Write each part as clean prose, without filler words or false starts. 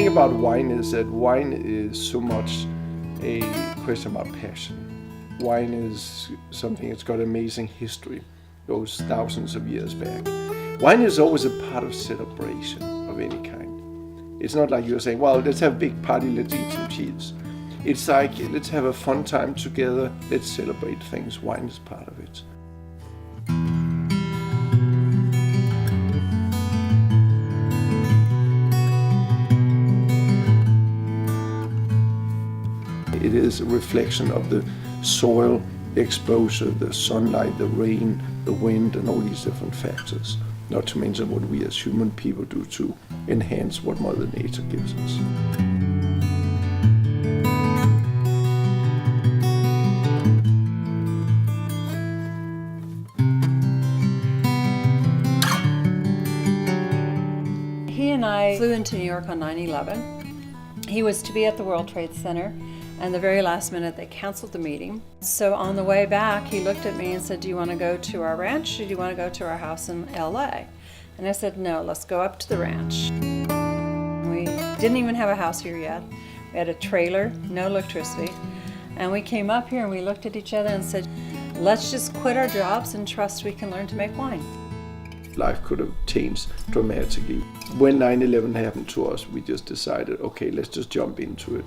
about wine is that wine is so much a question about passion. Wine is something that's got amazing history, goes thousands of years back. Wine is always a part of celebration of any kind. It's not like you're saying, well, let's have a big party, let's eat some cheese. It's like, let's have a fun time together, let's celebrate things. Wine is part of it. It is a reflection of the soil exposure, the sunlight, the rain, the wind, and all these different factors. Not to mention what we as human people do to enhance what Mother Nature gives us. He and I flew into New York on 9/11. He was to be at the World Trade Center, and the very last minute they canceled the meeting. So on the way back, he looked at me and said, do you want to go to our ranch or do you want to go to our house in LA? And I said, no, let's go up to the ranch. We didn't even have a house here yet. We had a trailer, no electricity. And we came up here and we looked at each other and said, let's just quit our jobs and trust we can learn to make wine. Life could have changed dramatically. When 9/11 happened to us, we just decided, okay, let's just jump into it.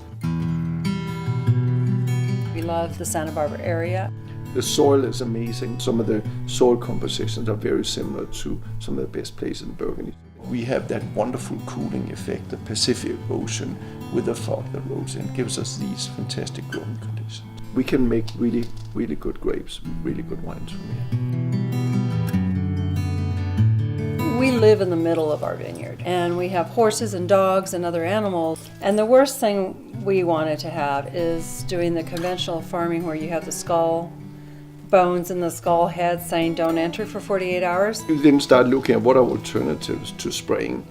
We love the Santa Barbara area. The soil is amazing. Some of the soil compositions are very similar to some of the best places in Burgundy. We have that wonderful cooling effect, the Pacific Ocean with the fog that rolls in, gives us these fantastic growing conditions. We can make really, really good grapes, really good wines from here. We live in the middle of our vineyard, and we have horses and dogs and other animals. And the worst thing we wanted to have is doing the conventional farming where you have the skull bones in the skull head saying don't enter for 48 hours. We then start looking at what are alternatives to spraying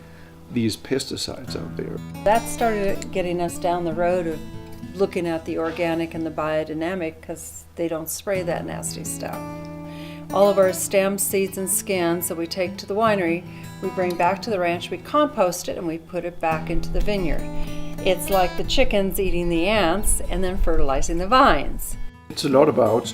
these pesticides out there. That started getting us down the road of looking at the organic and the biodynamic because they don't spray that nasty stuff. All of our stems, seeds, and skins that we take to the winery, we bring back to the ranch, we compost it, and we put it back into the vineyard. It's like the chickens eating the ants and then fertilizing the vines. It's a lot about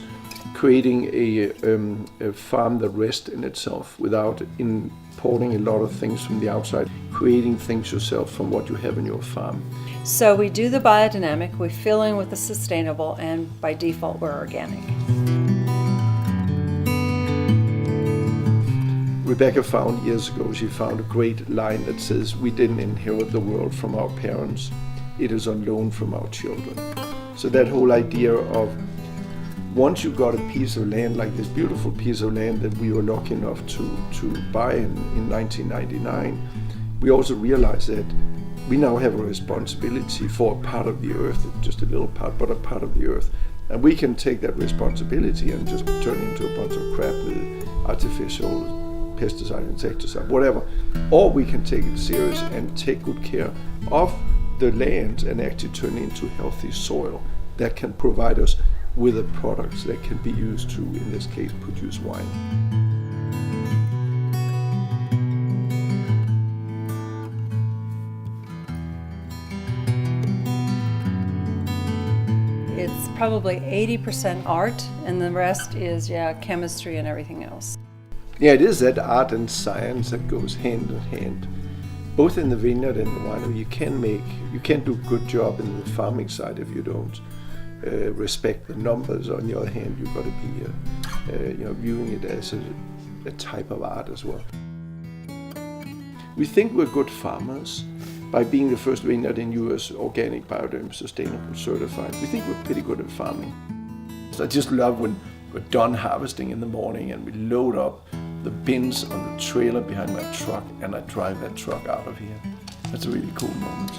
creating a farm that rests in itself without importing a lot of things from the outside, creating things yourself from what you have in your farm. So we do the biodynamic, we fill in with the sustainable, and by default we're organic. Rebecca found years ago, she found a great line that says, we didn't inherit the world from our parents, it is on loan from our children. So that whole idea of once you got a piece of land, like this beautiful piece of land that we were lucky enough to buy in 1999, we also realized that we now have a responsibility for a part of the earth, just a little part, but a part of the earth. And we can take that responsibility and just turn into a bunch of crap with artificial pesticide, insecticide, whatever. Or we can take it serious and take good care of the land and actually turn it into healthy soil that can provide us with the products that can be used to, in this case, produce wine. It's probably 80% art, and the rest is, chemistry and everything else. Yeah, it is that art and science that goes hand in hand. Both in the vineyard and the winery, you can't do a good job in the farming side if you don't respect the numbers. On the other hand, you've got to be viewing it as a type of art as well. We think we're good farmers by being the first vineyard in US organic, biodynamic, sustainable, certified. We think we're pretty good at farming. So I just love when we're done harvesting in the morning and we load up the bins on the trailer behind my truck and I drive that truck out of here. That's a really cool moment.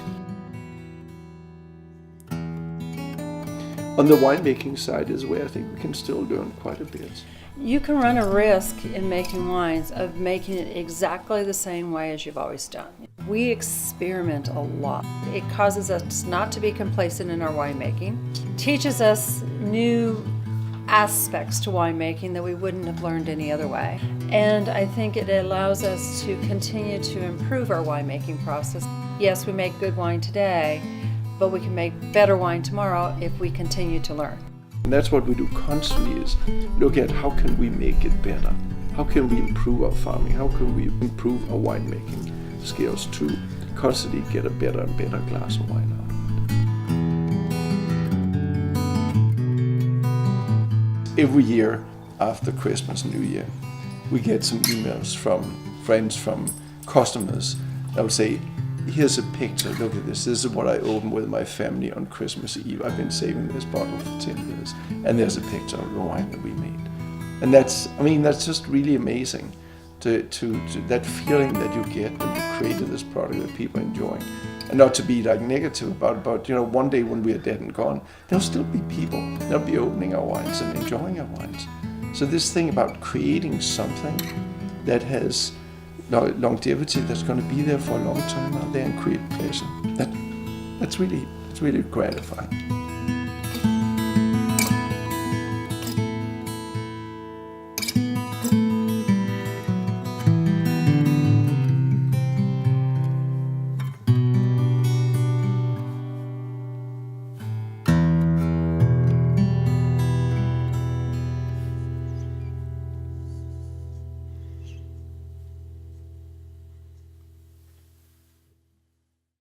On the winemaking side is where I think we can still learn quite a bit. You can run a risk in making wines of making it exactly the same way as you've always done. We experiment a lot. It causes us not to be complacent in our winemaking, teaches us new aspects to winemaking that we wouldn't have learned any other way. And I think it allows us to continue to improve our winemaking process. yes, we make good wine today, but we can make better wine tomorrow if we continue to learn. And that's what we do constantly, is look at how can we make it better? How can we improve our farming? How can we improve our winemaking skills to constantly get a better and better glass of wine out of it? Every year after Christmas, New Year, we get some emails from friends, from customers that will say, here's a picture, look at this. This is what I opened with my family on Christmas Eve. I've been saving this bottle for 10 years. And there's a picture of the wine that we made. And that's just really amazing, to that feeling that you get when you created this product that people are enjoying. And not to be like negative about it, but one day when we are dead and gone, there'll still be people. They'll be opening our wines and enjoying our wines. So this thing about creating something that has longevity, that's going to be there for a long time out there and create pleasure, that's really gratifying.